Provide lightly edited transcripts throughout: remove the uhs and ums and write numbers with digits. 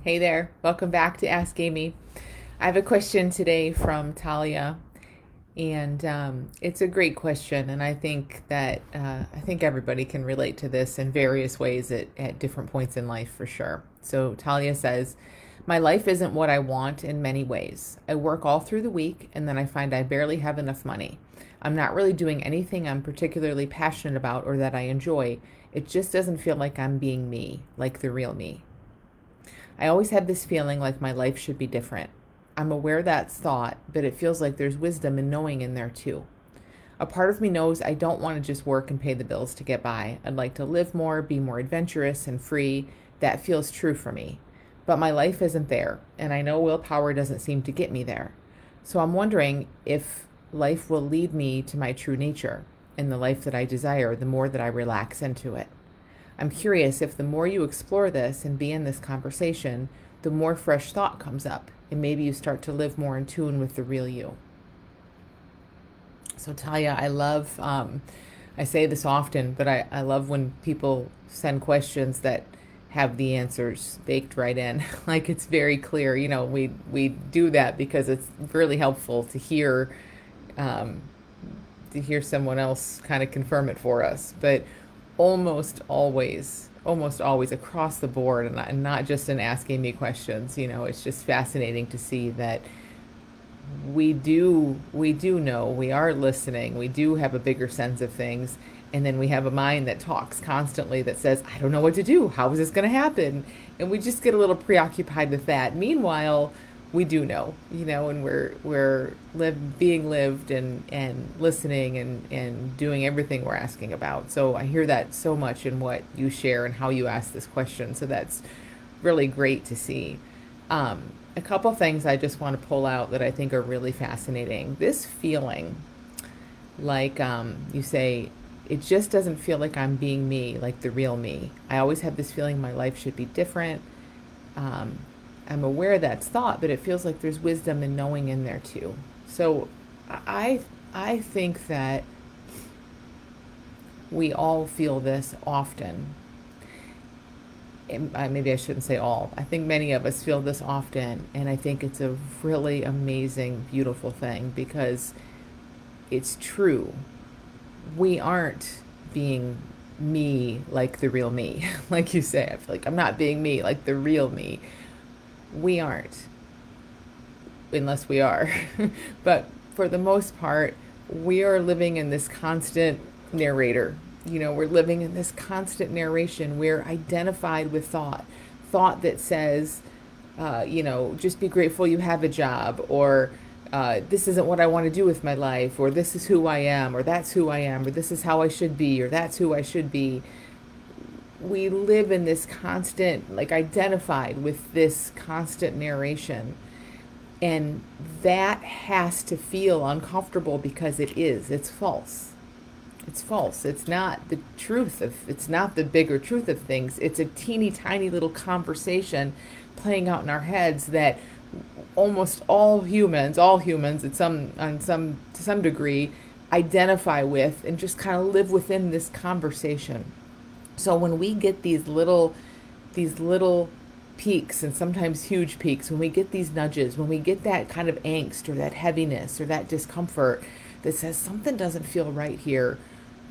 Hey there, welcome back to AskAmy. I have a question today from Tahlia, and it's a great question, and I think that I think everybody can relate to this in various ways at different points in life for sure. So Talia says, "My life isn't what I want in many ways. I work all through the week, and then I find I barely have enough money. I'm not really doing anything I'm particularly passionate about or that I enjoy. It just doesn't feel like I'm being me, like the real me. I always have this feeling like my life should be different. I'm aware that's thought, but it feels like there's wisdom and knowing in there too. A part of me knows I don't want to just work and pay the bills to get by. I'd like to live more, be more adventurous and free. That feels true for me. But my life isn't there, and I know willpower doesn't seem to get me there. So I'm wondering if life will lead me to my true nature and the life that I desire the more that I relax into it. I'm curious if the more you explore this and be in this conversation, the more fresh thought comes up, and maybe you start to live more in tune with the real you." So, Talia, I say this often, but I love when people send questions that have the answers baked right in. Like it's very clear. We do that because it's really helpful um, to hear someone else kind of confirm it for us. But almost always across the board, and not just in asking me questions, it's just fascinating to see that we do know, we are listening, we do have a bigger sense of things, and then we have a mind that talks constantly that says, I don't know what to do, how is this going to happen? And we just get a little preoccupied with that. Meanwhile, we do know, and being lived and listening and doing everything we're asking about. So I hear that so much in what you share and how you ask this question. So that's really great to see. A couple things I just want to pull out that I think are really fascinating. This feeling, like you say, it just doesn't feel like I'm being me, like the real me. I always have this feeling my life should be different. Um, I'm aware that's thought, but it feels like there's wisdom and knowing in there too. So I I think that we all feel this often. Maybe I shouldn't say all. I think many of us feel this often, and I think it's a really amazing, beautiful thing because it's true. We aren't being me like the real me. Like you say, I feel like I'm not being me like the real me. We aren't, unless we are. But for the most part, we are living in this constant narrator. We're living in this constant narration. We're identified with thought that says, just be grateful you have a job, or this isn't what I want to do with my life, or this is who I am, or that's who I am, or this is how I should be, or that's who I should be. We live in this constant, like identified with this constant narration. And that has to feel uncomfortable because it's false. It's false. It's not the it's not the bigger truth of things. It's a teeny tiny little conversation playing out in our heads that almost all humans to some degree identify with and just kind of live within this conversation. So when we get these little peaks, and sometimes huge peaks, when we get these nudges, when we get that kind of angst or that heaviness or that discomfort that says something doesn't feel right here,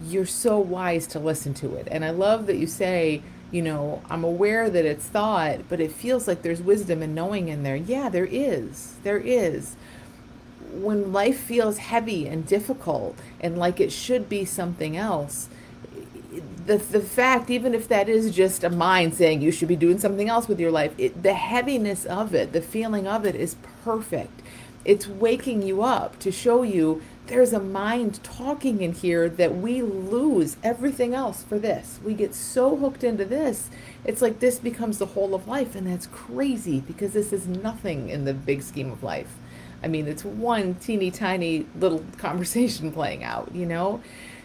you're so wise to listen to it. And I love that you say, I'm aware that it's thought, but it feels like there's wisdom and knowing in there. Yeah, there is. There is. When life feels heavy and difficult and like it should be something else, the fact, even if that is just a mind saying you should be doing something else with your life, the heaviness of it, the feeling of it is perfect. It's waking you up to show you there's a mind talking in here that we lose everything else for this. We get so hooked into this. It's like this becomes the whole of life, and that's crazy because this is nothing in the big scheme of life. I mean, it's one teeny tiny little conversation playing out.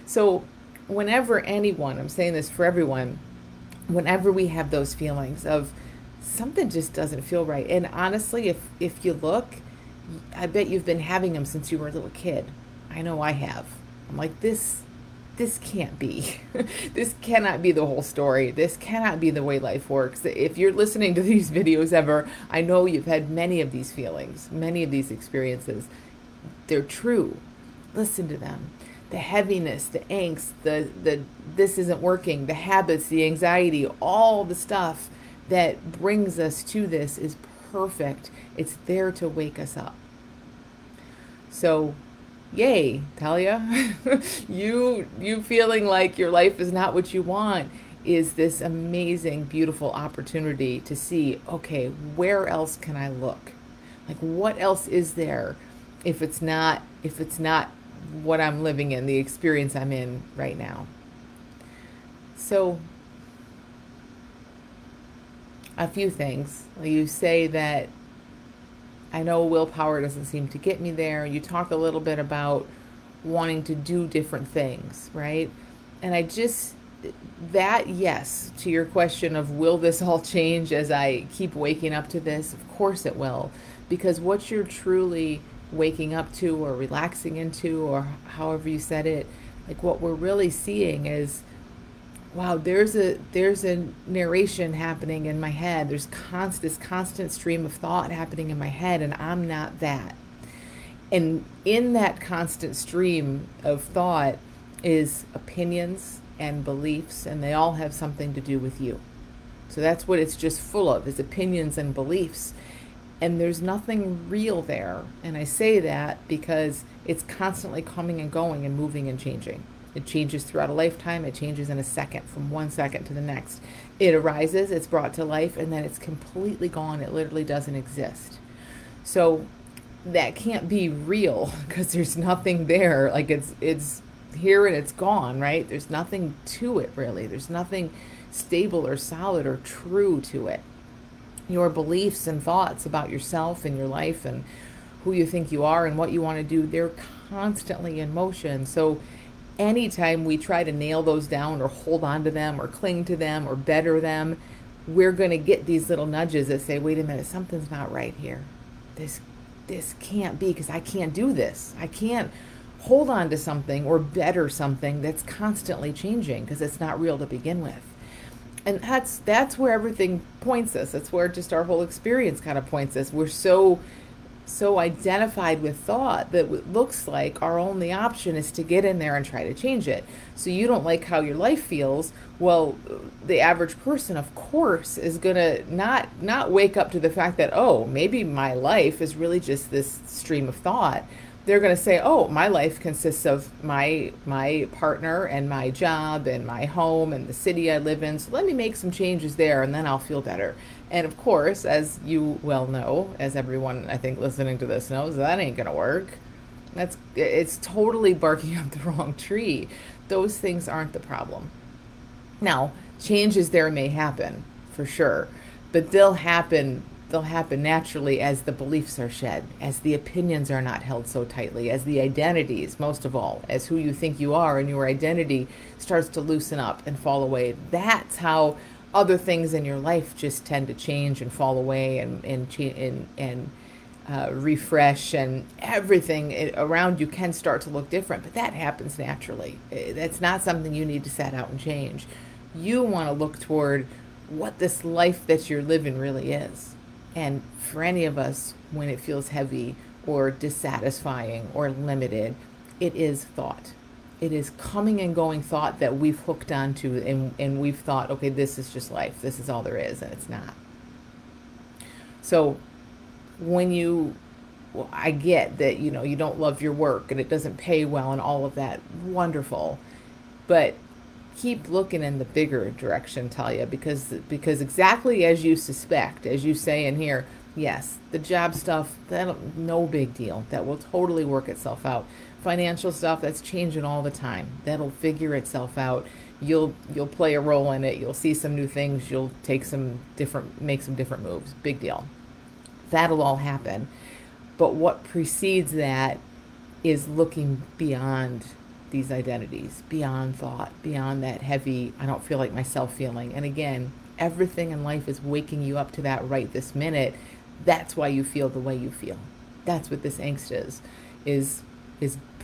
So whenever anyone, I'm saying this for everyone, whenever we have those feelings of something just doesn't feel right, and honestly, if you look, I bet you've been having them since you were a little kid. I know I have. I'm like, this this can't be. This cannot be the whole story. This cannot be the way life works. If you're listening to these videos ever, I know you've had many of these feelings, many of these experiences. They're true. Listen to them. The heaviness, the angst, the this isn't working, the habits, the anxiety, all the stuff that brings us to this is perfect. It's there to wake us up. So, yay, Tahlia. you feeling like your life is not what you want is this amazing, beautiful opportunity to see, okay, where else can I look? Like, what else is there if it's not what I'm living in, the experience I'm in right now? So, a few things. You say that I know willpower doesn't seem to get me there. You talk a little bit about wanting to do different things, right? And yes, to your question of will this all change as I keep waking up to this? Of course it will. Because what you're truly waking up to or relaxing into, or however you said it, like what we're really seeing is, wow, there's a narration happening in my head. There's this constant stream of thought happening in my head, and I'm not that. And in that constant stream of thought is opinions and beliefs, and they all have something to do with you. So that's what it's just full of, is opinions and beliefs. And there's nothing real there. And I say that because it's constantly coming and going and moving and changing. It changes throughout a lifetime. It changes in a second, from 1 second to the next. It arises, it's brought to life, and then it's completely gone. It literally doesn't exist. So that can't be real because there's nothing there. Like it's here and it's gone, right? There's nothing to it, really. There's nothing stable or solid or true to it. Your beliefs and thoughts about yourself and your life and who you think you are and what you want to do, they're constantly in motion. So anytime we try to nail those down or hold on to them or cling to them or better them, we're going to get these little nudges that say, wait a minute, something's not right here. This can't be, because I can't do this. I can't hold on to something or better something that's constantly changing because it's not real to begin with. And that's where everything points us. That's where just our whole experience kind of points us. We're so identified with thought that it looks like our only option is to get in there and try to change it. So you don't like how your life feels. Well, the average person, of course, is going to not wake up to the fact that, oh, maybe my life is really just this stream of thought. They're going to say, oh, my life consists of my partner and my job and my home and the city I live in. So let me make some changes there and then I'll feel better. And of course, as you well know, as everyone I think listening to this knows, that ain't going to work. It's totally barking up the wrong tree. Those things aren't the problem. Now, changes there may happen, for sure, but they'll happen naturally as the beliefs are shed, as the opinions are not held so tightly, as the identities, most of all, as who you think you are and your identity starts to loosen up and fall away. That's how other things in your life just tend to change and fall away and refresh, and everything around you can start to look different. But that happens naturally. That's not something you need to set out and change. You want to look toward what this life that you're living really is. And for any of us, when it feels heavy or dissatisfying or limited, it is thought. It is coming and going thought that we've hooked onto, and we've thought, okay, this is just life. This is all there is, and it's not. So I get that, you don't love your work and it doesn't pay well and all of that. Wonderful. But keep looking in the bigger direction, Tahlia, because exactly as you suspect, as you say in here, yes, the job stuff, no big deal. That will totally work itself out. Financial stuff, that's changing all the time. That'll figure itself out. You'll play a role in it. You'll see some new things. You'll make some different moves. Big deal. That'll all happen. But what precedes that is looking beyond these identities, beyond thought, beyond that heavy, I don't feel like myself feeling. And again, everything in life is waking you up to that right this minute. That's why you feel the way you feel. That's what this angst is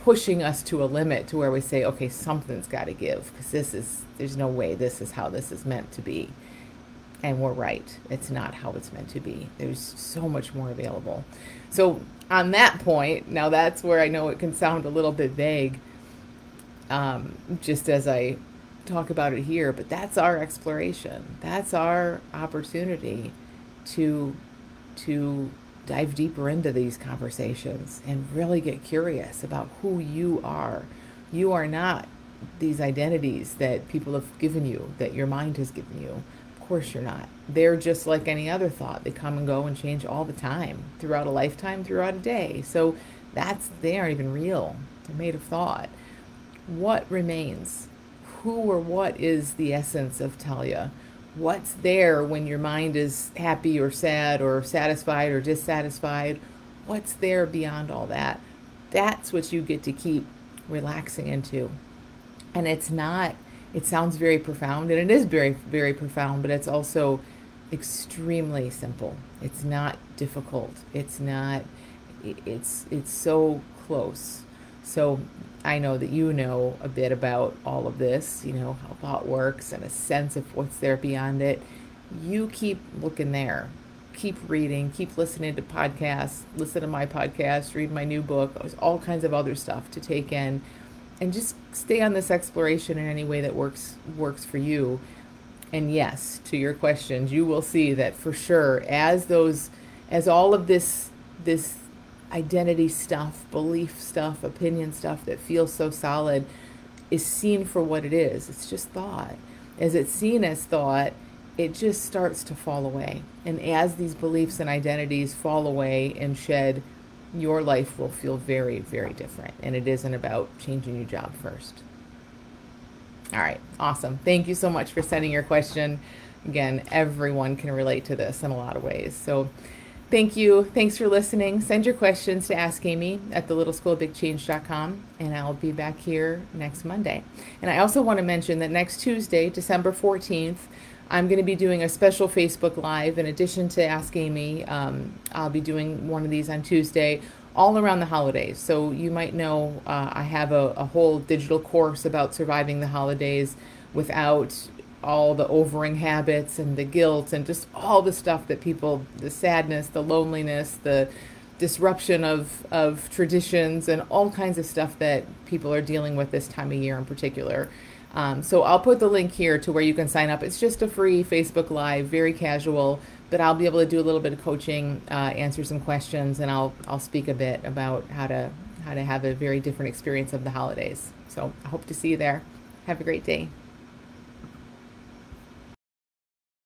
pushing us to a limit to where we say, okay, something's got to give, because there's no way this is how this is meant to be. And we're right. It's not how it's meant to be. There's so much more available. So on that point, now that's where I know it can sound a little bit vague, just as I talk about it here, but that's our exploration. That's our opportunity to dive deeper into these conversations and really get curious about who you are. You are not these identities that people have given you, that your mind has given you. Of course you're not. They're just like any other thought. They come and go and change all the time, throughout a lifetime, throughout a day. So they aren't even real. They're made of thought. What remains? Who or what is the essence of Tahlia? What's there when your mind is happy or sad or satisfied or dissatisfied? What's there beyond all that? That's what you get to keep relaxing into. And it sounds very profound, and it is very, very profound, but it's also extremely simple. It's not difficult. It's so close. So I know that you know a bit about all of this, how thought works and a sense of what's there beyond it. You keep looking there. Keep reading, keep listening to podcasts, listen to my podcast, read my new book. There's all kinds of other stuff to take in, and just stay on this exploration in any way that works for you. And yes, to your questions, you will see that for sure, as all of this identity stuff, belief stuff, opinion stuff that feels so solid is seen for what it is. It's just thought. As it's seen as thought, it just starts to fall away. And as these beliefs and identities fall away and shed, your life will feel very, very different. And it isn't about changing your job first. All right, awesome. Thank you so much for sending your question. Again, everyone can relate to this in a lot of ways. So thank you. Thanks for listening. Send your questions to AskAmy at thelittleschoolofbigchange.com, and I'll be back here next Monday. And I also want to mention that next Tuesday, December 14th, I'm going to be doing a special Facebook Live. In addition to AskAmy, I'll be doing one of these on Tuesday, all around the holidays. So you might know I have a whole digital course about surviving the holidays without all the overing habits and the guilt and just all the stuff that the sadness, the loneliness, the disruption of traditions, and all kinds of stuff that people are dealing with this time of year in particular. So I'll put the link here to where you can sign up. It's just a free Facebook Live, very casual, but I'll be able to do a little bit of coaching, answer some questions, and I'll speak a bit about how to have a very different experience of the holidays. So I hope to see you there. Have a great day.